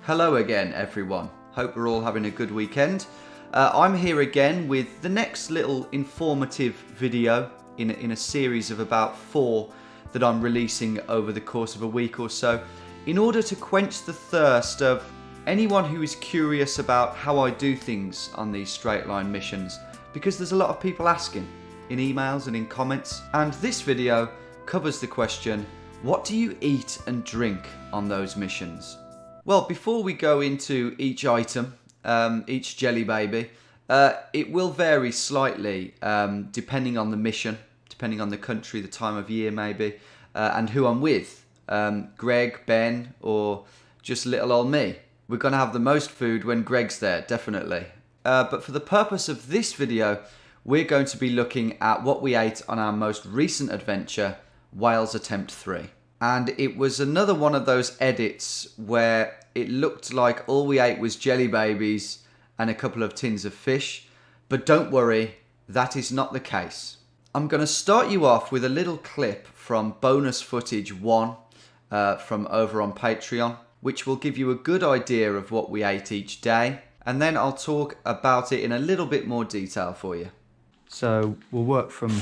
Hello again, everyone. Hope we're all having a good weekend. I'm here again with the next little informative video in a series of about 4 that I'm releasing over the course of a week or so, in order to quench the thirst of anyone who is curious about how I do things on these straight line missions, because there's a lot of people asking in emails and in comments, and this video covers the question, what do you eat and drink on those missions? Well, before we go into each item, each jelly baby, it will vary slightly depending on the mission, depending on the country, the time of year maybe, and who I'm with. Greg, Ben, or just little old me. We're going to have the most food when Greg's there, definitely. But for the purpose of this video, we're going to be looking at what we ate on our most recent adventure, Wales Attempt 3. And it was another one of those edits where it looked like all we ate was jelly babies and a couple of tins of fish. But don't worry, that is not the case. I'm going to start you off with a little clip from bonus footage 1 from over on Patreon, which will give you a good idea of what we ate each day. And then I'll talk about it in a little bit more detail for you. So we'll work from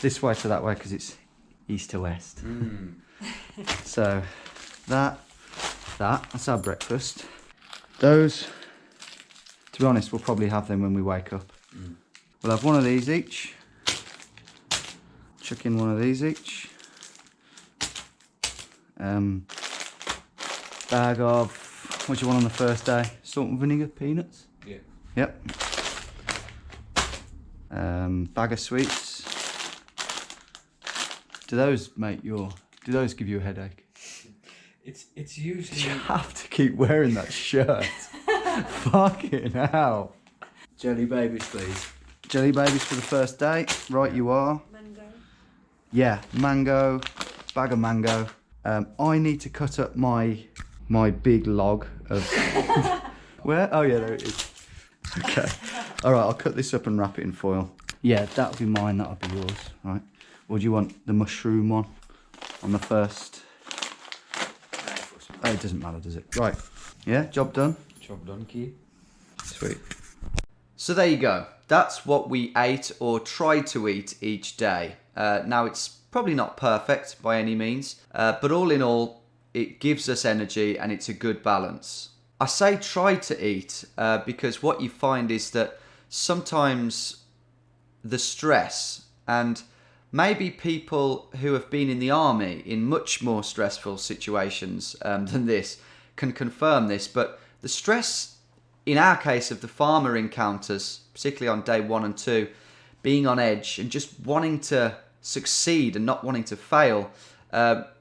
this way to that way because it's east to west. So that's our breakfast. Those, to be honest, we'll probably have them when we wake up. We'll have one of these each. Chuck in one of these each. Bag of, what do you want on the first day? Salt and vinegar, peanuts? Yeah. Yep. Bag of sweets. Do those give you a headache? It's usually... You have to keep wearing that shirt. Fucking hell. Jelly babies, please. Jelly babies for the first day. Right, you are. Mango. Yeah, mango. Bag of mango. I need to cut up my big log of... Where? Oh yeah, there it is. Okay. All right, I'll cut this up and wrap it in foil. Yeah, that'll be mine. That'll be yours. Right. Or do you want the mushroom one on the first? Oh, it doesn't matter, does it? Right. Yeah, job done. Job done, key. Sweet. So there you go. That's what we ate or tried to eat each day. Now, it's probably not perfect by any means, but all in all, it gives us energy and it's a good balance. I say try to eat because what you find is that sometimes the stress, and maybe people who have been in the army in much more stressful situations than this can confirm this, but the stress in our case of the farmer encounters, particularly on day 1 and 2, being on edge and just wanting to succeed and not wanting to fail,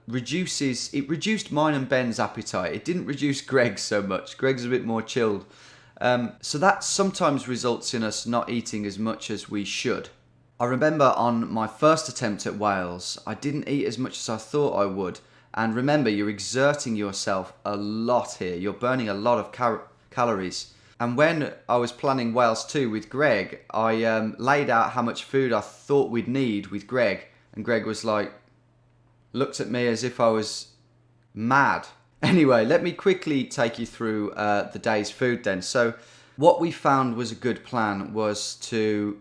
reduced mine and Ben's appetite. It didn't reduce Greg's so much. Greg's a bit more chilled. So that sometimes results in us not eating as much as we should. I remember on my first attempt at Wales, I didn't eat as much as I thought I would. And remember, you're exerting yourself a lot here. You're burning a lot of calories. And when I was planning Wales 2 with Greg, I laid out how much food I thought we'd need with Greg. And Greg was like, looked at me as if I was mad. Anyway, let me quickly take you through the day's food then. So what we found was a good plan was to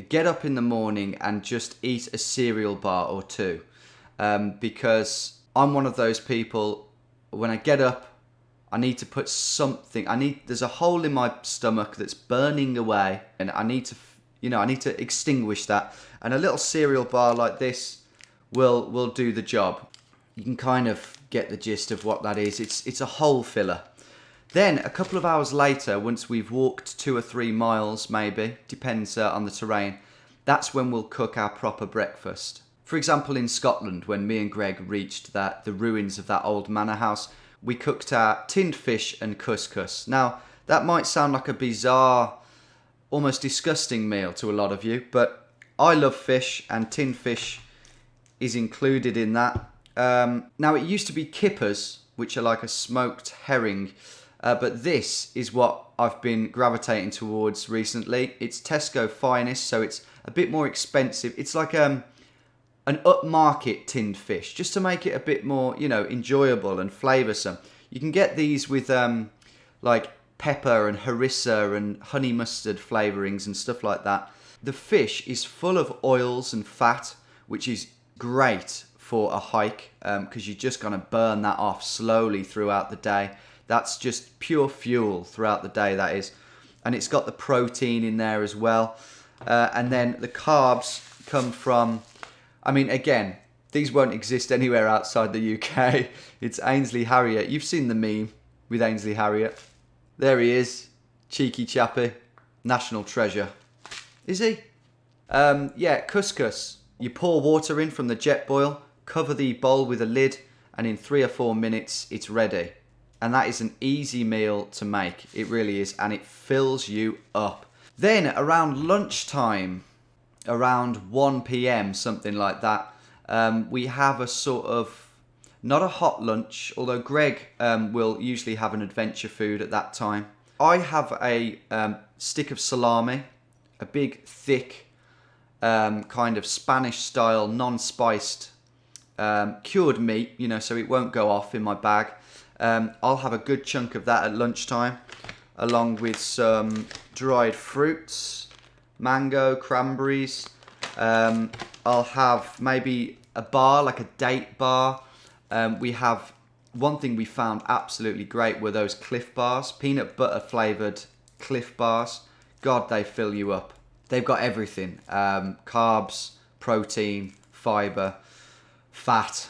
get up in the morning and just eat a cereal bar or 2. Because I'm one of those people, when I get up, I need to put something, there's a hole in my stomach that's burning away and I need to extinguish that. And a little cereal bar like this will do the job. You can kind of get the gist of what that is. It's a hole filler. Then a couple of hours later, once we've walked 2 or 3 miles maybe, depends on the terrain, that's when we'll cook our proper breakfast. For example, in Scotland, when me and Greg reached the ruins of that old manor house, we cooked our tinned fish and couscous. Now, that might sound like a bizarre, almost disgusting meal to a lot of you, but I love fish and tinned fish is included in that. Now, it used to be kippers, which are like a smoked herring, but this is what I've been gravitating towards recently. It's Tesco finest, so it's a bit more expensive. It's like an upmarket tinned fish, just to make it a bit more, enjoyable and flavoursome. You can get these with like pepper and harissa and honey mustard flavorings and stuff like that. The fish is full of oils and fat, which is great for a hike because you're just going to burn that off slowly throughout the day. That's just pure fuel throughout the day, that is. And it's got the protein in there as well. And then the carbs come from, I mean, again, these won't exist anywhere outside the UK. It's Ainsley Harriott. You've seen the meme with Ainsley Harriott. There he is, cheeky chappy, national treasure. Is he? Yeah, couscous. You pour water in from the jet boil, cover the bowl with a lid, and in 3 or 4 minutes, it's ready. And that is an easy meal to make. It really is, and it fills you up. Then around lunchtime, around 1 p.m, something like that, we have a sort of, not a hot lunch, although Greg will usually have an adventure food at that time. I have a stick of salami, a big, thick, kind of Spanish-style, non-spiced, cured meat, you know, so it won't go off in my bag. I'll have a good chunk of that at lunchtime, along with some dried fruits, mango, cranberries. I'll have maybe a bar, like a date bar. We have, one thing we found absolutely great were those Cliff Bars, peanut butter flavoured Cliff Bars. God, they fill you up. They've got everything, carbs, protein, fibre, fat,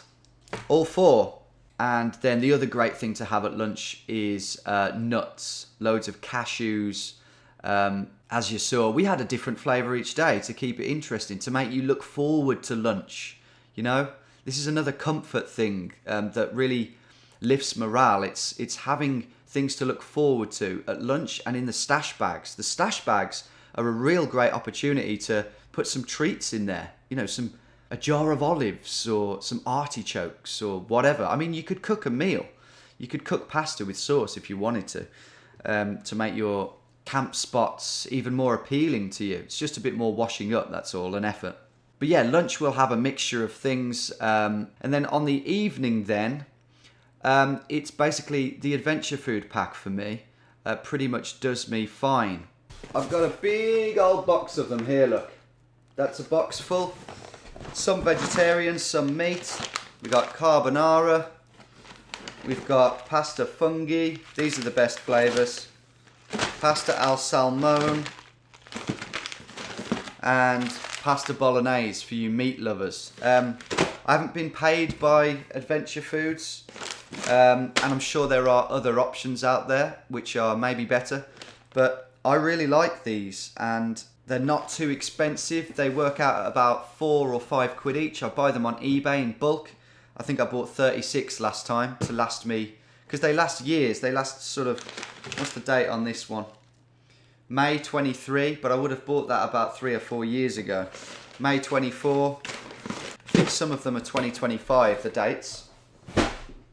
all four. And then the other great thing to have at lunch is nuts, loads of cashews. As you saw, we had a different flavour each day to keep it interesting, to make you look forward to lunch. You know, this is another comfort thing that really lifts morale. It's having things to look forward to at lunch and in the stash bags. The stash bags are a real great opportunity to put some treats in there. You know, a jar of olives or some artichokes or whatever. I mean, you could cook a meal. You could cook pasta with sauce if you wanted to make your camp spots even more appealing to you. It's just a bit more washing up, that's all, an effort. But yeah, lunch will have a mixture of things. And then on the evening then, it's basically the adventure food pack for me. Pretty much does me fine. I've got a big old box of them here, look. That's a box full. Some vegetarian, some meat. We've got carbonara. We've got pasta fungi. These are the best flavours. Pasta al salmone. And pasta bolognese for you meat lovers. I haven't been paid by Adventure Foods. And I'm sure there are other options out there which are maybe better. But I really like these, and they're not too expensive. They work out at about 4 or 5 quid each. I buy them on eBay in bulk. I think I bought 36 last time to last me, because they last years. They last sort of, what's the date on this one? May 23, but I would have bought that about 3 or 4 years ago. May 24. I think some of them are 2025, the dates.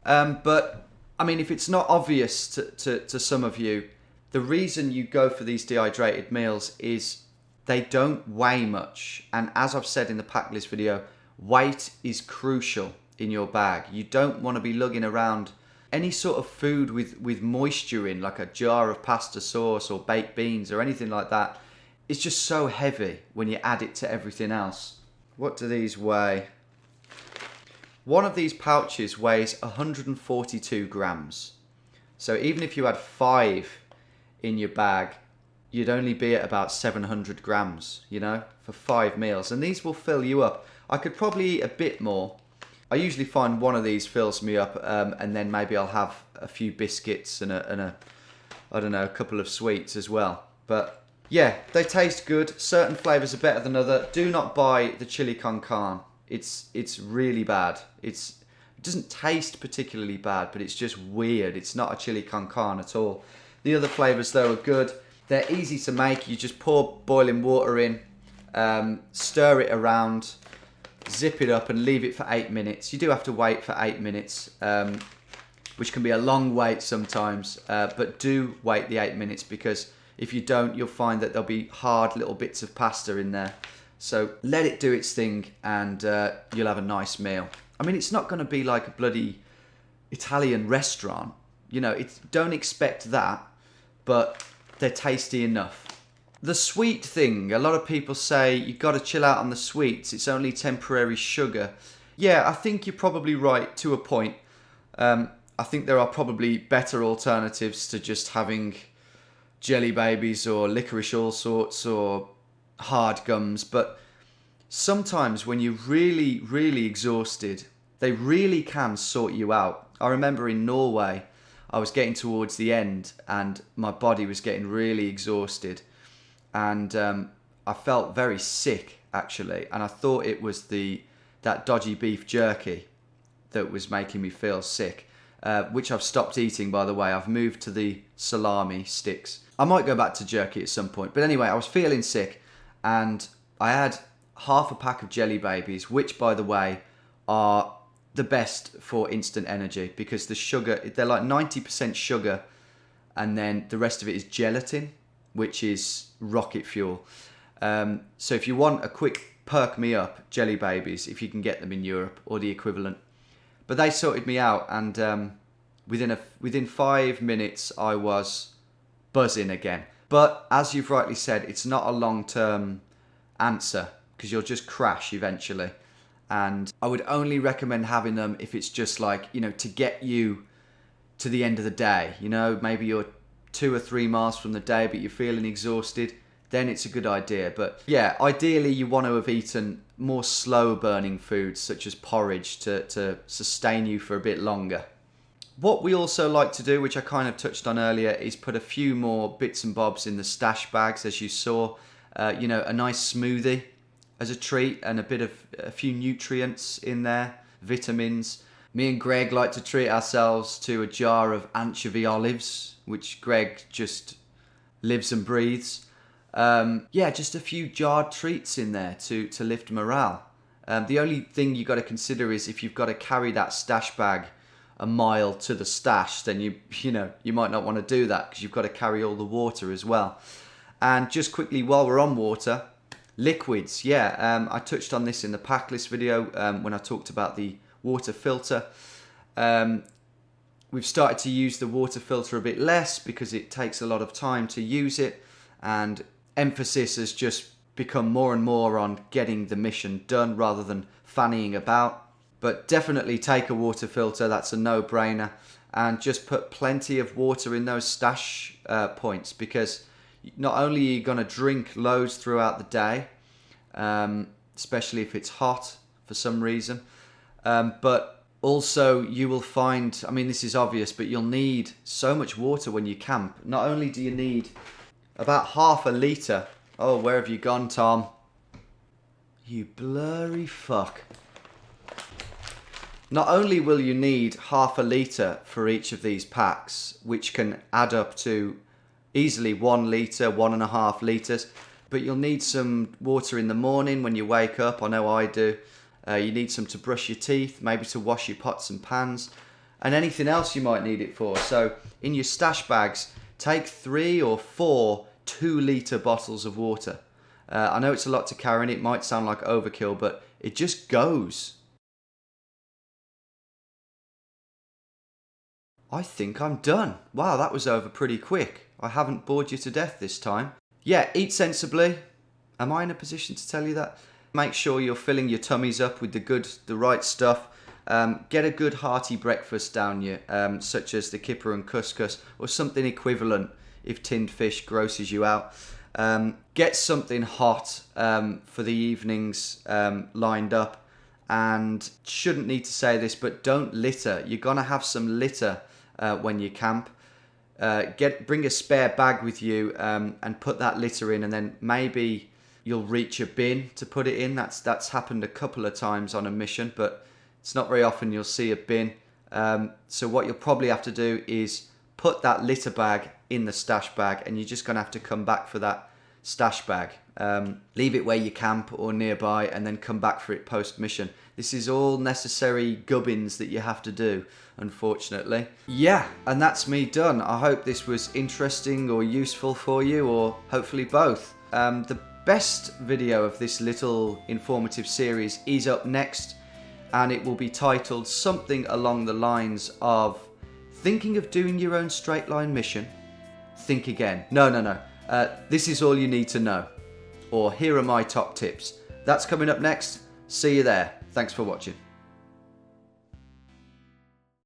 But, I mean, if it's not obvious to some of you, the reason you go for these dehydrated meals is they don't weigh much. And as I've said in the pack list video, weight is crucial in your bag. You don't want to be lugging around any sort of food with moisture in, like a jar of pasta sauce or baked beans or anything like that. It's just so heavy when you add it to everything else. What do these weigh? One of these pouches weighs 142 grams. So even if you had 5 in your bag, you'd only be at about 700 grams, you know, for 5 meals. And these will fill you up. I could probably eat a bit more. I usually find one of these fills me up, and then maybe I'll have a few biscuits and a I don't know, a couple of sweets as well. But yeah, they taste good. Certain flavors are better than other. Do not buy the chili con carne. It's really bad. It doesn't taste particularly bad, but it's just weird. It's not a chili con carne at all. The other flavors though are good. They're easy to make. You just pour boiling water in, stir it around, zip it up and leave it for 8 minutes. You do have to wait for 8 minutes, which can be a long wait sometimes, but do wait the 8 minutes, because if you don't, you'll find that there'll be hard little bits of pasta in there. So let it do its thing and you'll have a nice meal. I mean, it's not going to be like a bloody Italian restaurant, You know, don't expect that, but they're tasty enough. The sweet thing, a lot of people say you got to chill out on the sweets. It's only temporary sugar. Yeah, I think you're probably right to a point. I think there are probably better alternatives to just having jelly babies or licorice all sorts or hard gums. But sometimes when you're really, really exhausted, they really can sort you out. I remember in Norway, I was getting towards the end and my body was getting really exhausted. And I felt very sick, actually. And I thought it was that dodgy beef jerky that was making me feel sick, which I've stopped eating, by the way. I've moved to the salami sticks. I might go back to jerky at some point. But anyway, I was feeling sick and I had half a pack of jelly babies, which, by the way, are the best for instant energy because the sugar, they're like 90% sugar and then the rest of it is gelatin, which is rocket fuel. So if you want a quick perk me up jelly babies, if you can get them in Europe or the equivalent. But they sorted me out and within 5 minutes I was buzzing again. But as you've rightly said, it's not a long-term answer because you'll just crash eventually. And I would only recommend having them if it's just like, you know, to get you to the end of the day. You know, maybe you're 2 or 3 miles from the day, but you're feeling exhausted, then it's a good idea. But yeah, ideally you want to have eaten more slow burning foods such as porridge to sustain you for a bit longer. What we also like to do, which I kind of touched on earlier, is put a few more bits and bobs in the stash bags, as you saw. You know, a nice smoothie as a treat and a few nutrients in there, vitamins. Me and Greg like to treat ourselves to a jar of anchovy olives, which Greg just lives and breathes. Just a few jarred treats in there to lift morale. The only thing you got to consider is if you've got to carry that stash bag a mile to the stash, then you might not want to do that because you've got to carry all the water as well. And just quickly, while we're on water, liquids. I touched on this in the pack list video when I talked about the water filter. We've started to use the water filter a bit less because it takes a lot of time to use it, and emphasis has just become more and more on getting the mission done rather than fannying about. But definitely take a water filter, that's a no-brainer, and just put plenty of water in those stash points because not only are you going to drink loads throughout the day, especially if it's hot for some reason, but also you will find, I mean this is obvious, but you'll need so much water when you camp. Not only do you need about half a litre. Oh, where have you gone, Tom? You blurry fuck. Not only will you need half a litre for each of these packs, which can add up to easily 1 litre, 1.5 litres, but you'll need some water in the morning when you wake up. I know I do. You need some to brush your teeth, maybe to wash your pots and pans, and anything else you might need it for. So in your stash bags, take 3 or 4 2-litre bottles of water. I know it's a lot to carry and it might sound like overkill, but it just goes. I think I'm done. Wow, that was over pretty quick. I haven't bored you to death this time. Yeah, eat sensibly. Am I in a position to tell you that? Make sure you're filling your tummies up with the right stuff. Get a good hearty breakfast down you, such as the kipper and couscous, or something equivalent if tinned fish grosses you out. Get something hot for the evenings lined up. And shouldn't need to say this, but don't litter. You're going to have some litter when you camp. Bring a spare bag with you and put that litter in, and then maybe you'll reach a bin to put it in. That's happened a couple of times on a mission, but it's not very often you'll see a bin. So what you'll probably have to do is put that litter bag in the stash bag, and you're just going to have to come back for that stash bag. Leave it where you camp or nearby, and then come back for it post-mission. This is all necessary gubbins that you have to do, unfortunately. Yeah, and that's me done. I hope this was interesting or useful for you, or hopefully both. The best video of this little informative series is up next, and it will be titled something along the lines of Thinking of doing your own straight line mission? Think again. No. This is all you need to know. Or here are my top tips. That's coming up next. See you there. Thanks for watching.